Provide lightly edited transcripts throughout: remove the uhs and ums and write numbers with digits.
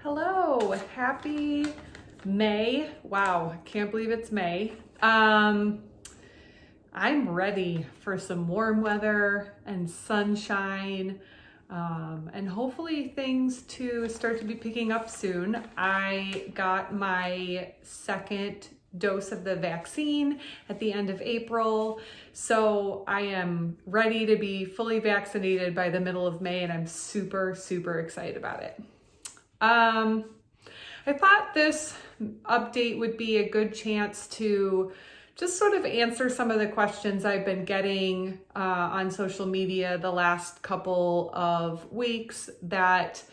Hello, happy May. Wow, can't believe it's May. I'm ready for some warm weather and sunshine, and hopefully things to start to be picking up soon. I got my second dose of the vaccine at the end of April, so I am ready to be fully vaccinated by the middle of May, and I'm super excited about it. I thought this update would be a good chance to just sort of answer some of the questions I've been getting on social media the last couple of weeks that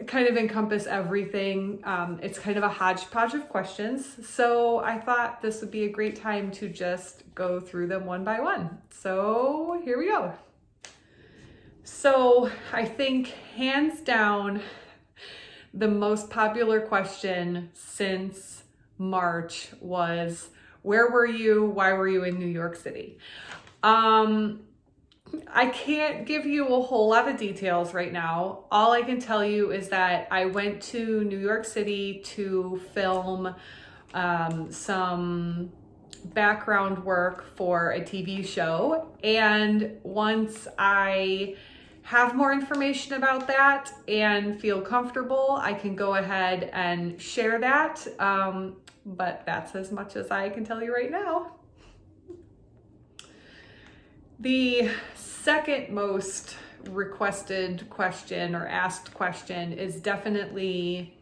kind of encompass everything. It's kind of a hodgepodge of questions, so I thought this would be a great time to just go through them one by one. So here we go. So I think hands down, the most popular question since March was, where were you? Why were you in New York City? I can't give you a whole lot of details right now. All I can tell you is that I went to New York City to film some background work for a TV show. And once I have more information about that and feel comfortable, I can go ahead and share that. But that's as much as I can tell you right now. The second most requested question or asked question is definitely,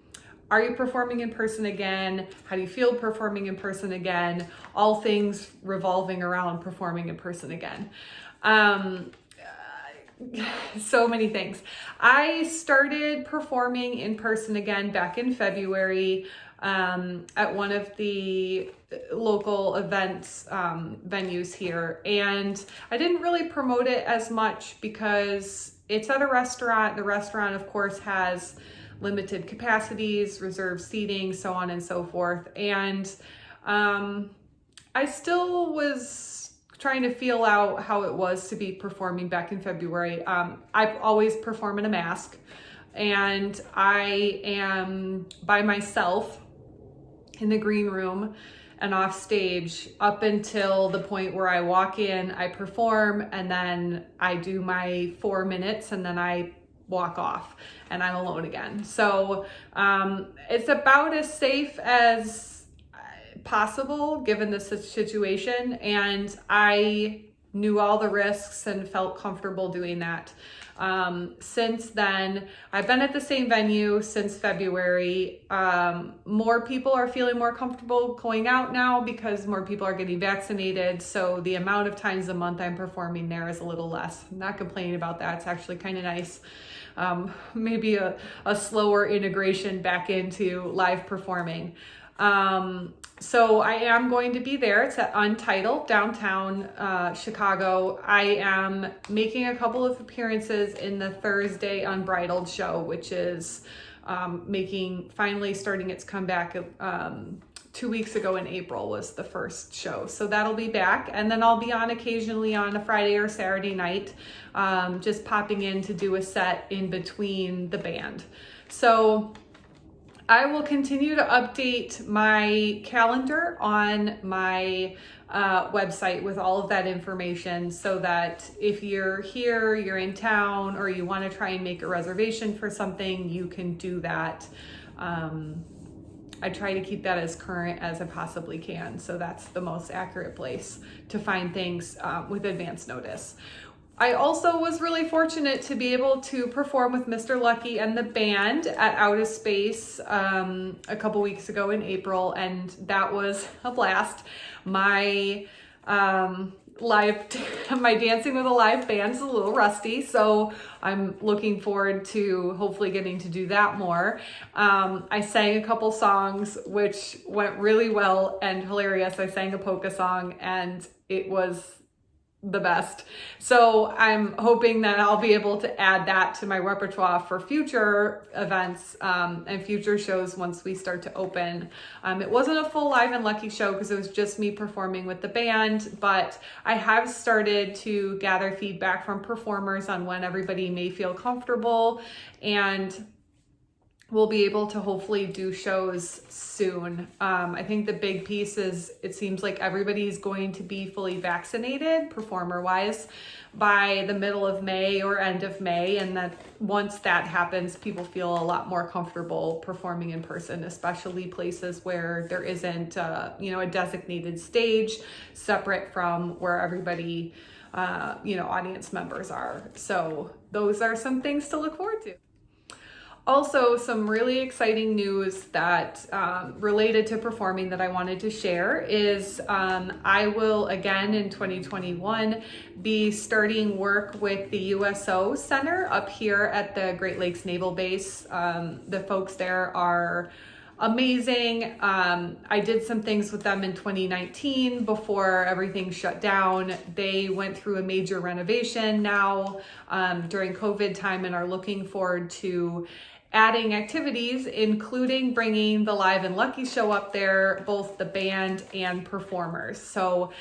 are you performing in person again? How do you feel performing in person again? All things revolving around performing in person again. So many things. I started performing in person again back in February at one of the local events venues here, and I didn't really promote it as much because it's at a restaurant. The restaurant, of course, has limited capacities, reserved seating, so on and so forth, and I still was trying to feel out how it was to be performing back in February. I've always performed in a mask, and I am by myself in the green room and off stage up until the point where I walk in, I perform, and then I do my 4 minutes, and then I walk off and I'm alone again. So it's about as safe as possible given the situation, and I knew all the risks and felt comfortable doing that. Since then, I've been at the same venue since February. More people are feeling more comfortable going out now because more people are getting vaccinated, so the amount of times a month I'm performing there is a little less. I'm not complaining about that. It's actually kind of nice. Maybe a slower integration back into live performing. So I am going to be there. It's at Untitled, downtown Chicago. I am making a couple of appearances in the Thursday Unbridled show, which is finally starting its comeback. 2 weeks ago in April was the first show. So that'll be back. And then I'll be on occasionally on a Friday or Saturday night, just popping in to do a set in between the band. So I will continue to update my calendar on my website with all of that information, so that if you're here, you're in town, or you want to try and make a reservation for something, you can do that. I try to keep that as current as I possibly can, so that's the most accurate place to find things with advance notice. I also was really fortunate to be able to perform with Mr. Lucky and the band at Out of Space a couple weeks ago in April, and that was a blast. My my dancing with a live band is a little rusty, so I'm looking forward to hopefully getting to do that more. I sang a couple songs which went really well and hilarious. I sang a polka song and it was the best. So I'm hoping that I'll be able to add that to my repertoire for future events and future shows once we start to open. It wasn't a full Live and Lucky show because it was just me performing with the band, but I have started to gather feedback from performers on when everybody may feel comfortable, and we'll be able to hopefully do shows soon. I think the big piece is it seems like everybody's going to be fully vaccinated, performer-wise, by the middle of May or end of May. And that once that happens, people feel a lot more comfortable performing in person, especially places where there isn't, a designated stage separate from where everybody, audience members are. So those are some things to look forward to. Also, some really exciting news that related to performing that I wanted to share is I will again in 2021 be starting work with the USO Center up here at the Great Lakes Naval Base. The folks there are amazing. I did some things with them in 2019 before everything shut down. They went through a major renovation now during COVID time and are looking forward to adding activities, including bringing the Live and Lucky show up there, both the band and performers. So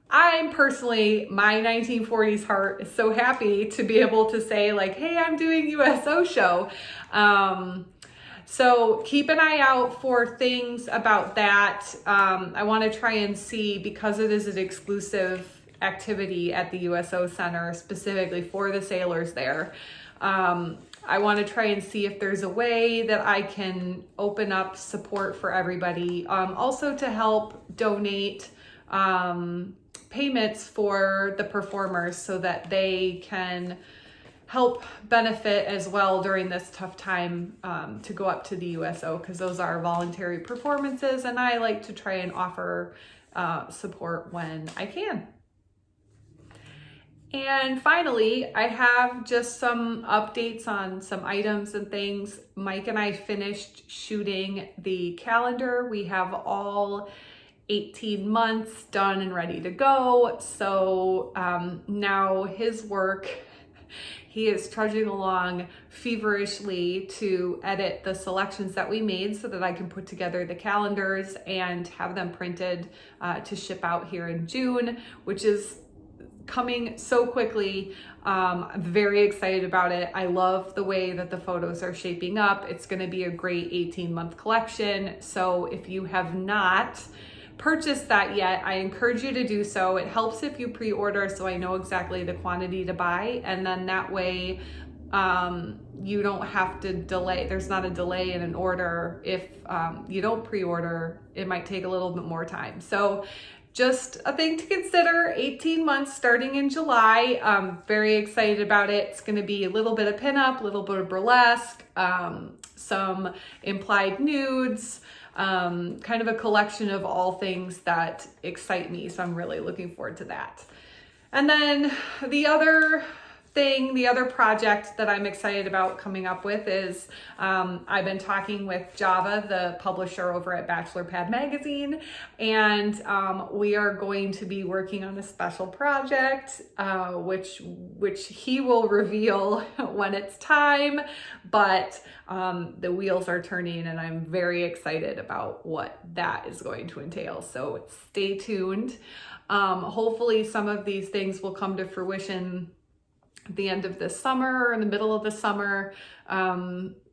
I'm personally, my 1940s heart is so happy to be able to say like, hey, I'm doing USO show. So keep an eye out for things about that. I want to try and see, because it is an exclusive activity at the USO Center specifically for the sailors there. I want to try and see if there's a way that I can open up support for everybody. Also to help donate payments for the performers so that they can help benefit as well during this tough time to go up to the USO, because those are voluntary performances and I like to try and offer support when I can. And finally, I have just some updates on some items and things. Mike and I finished shooting the calendar. We have all 18 months done and ready to go. So now his work, he is trudging along feverishly to edit the selections that we made so that I can put together the calendars and have them printed to ship out here in June, which is coming so quickly. I'm very excited about it. I love the way that the photos are shaping up. It's going to be a great 18-month collection. So if you have not purchased that yet, I encourage you to do so. It helps if you pre-order so I know exactly the quantity to buy, and then that way you don't have to delay. There's not a delay in an order. If you don't pre-order, it might take a little bit more time. So just a thing to consider. 18 months starting in July. I'm very excited about it. It's going to be a little bit of pinup, a little bit of burlesque, some implied nudes, kind of a collection of all things that excite me. So I'm really looking forward to that. And then the other project that I'm excited about coming up with is I've been talking with Java, the publisher over at Bachelor Pad Magazine, and we are going to be working on a special project, which he will reveal when it's time, but the wheels are turning and I'm very excited about what that is going to entail. So stay tuned. Hopefully some of these things will come to fruition at the end of this summer or in the middle of the summer.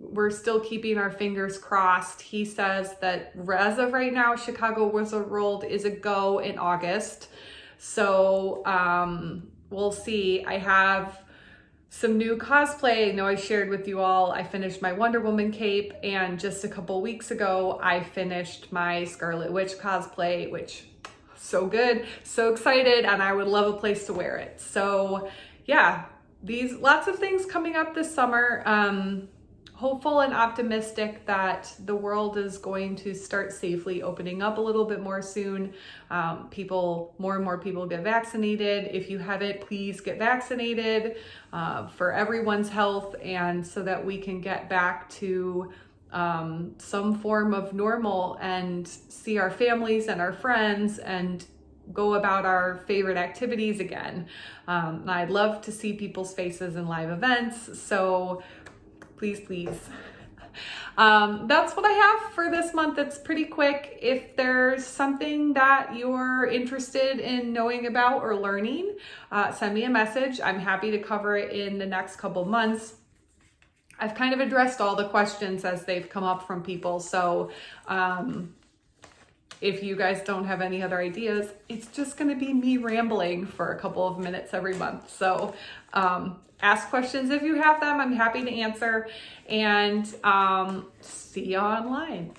We're still keeping our fingers crossed. He says that as of right now, Chicago Wizard World is a go in August. So we'll see. I have some new cosplay. I know I shared with you all, I finished my Wonder Woman cape, and just a couple weeks ago, I finished my Scarlet Witch cosplay, which so good, so excited, and I would love a place to wear it. So yeah, lots of things coming up this summer. Hopeful and optimistic that the world is going to start safely opening up a little bit more soon. More and more people get vaccinated. If you haven't, please get vaccinated for everyone's health, and so that we can get back to some form of normal and see our families and our friends and go about our favorite activities again. I'd love to see people's faces in live events. So please. That's what I have for this month. It's pretty quick. If there's something that you're interested in knowing about or learning, send me a message. I'm happy to cover it in the next couple months. I've kind of addressed all the questions as they've come up from people. So if you guys don't have any other ideas, it's just going to be me rambling for a couple of minutes every month. So ask questions if you have them. I'm happy to answer, and see you online.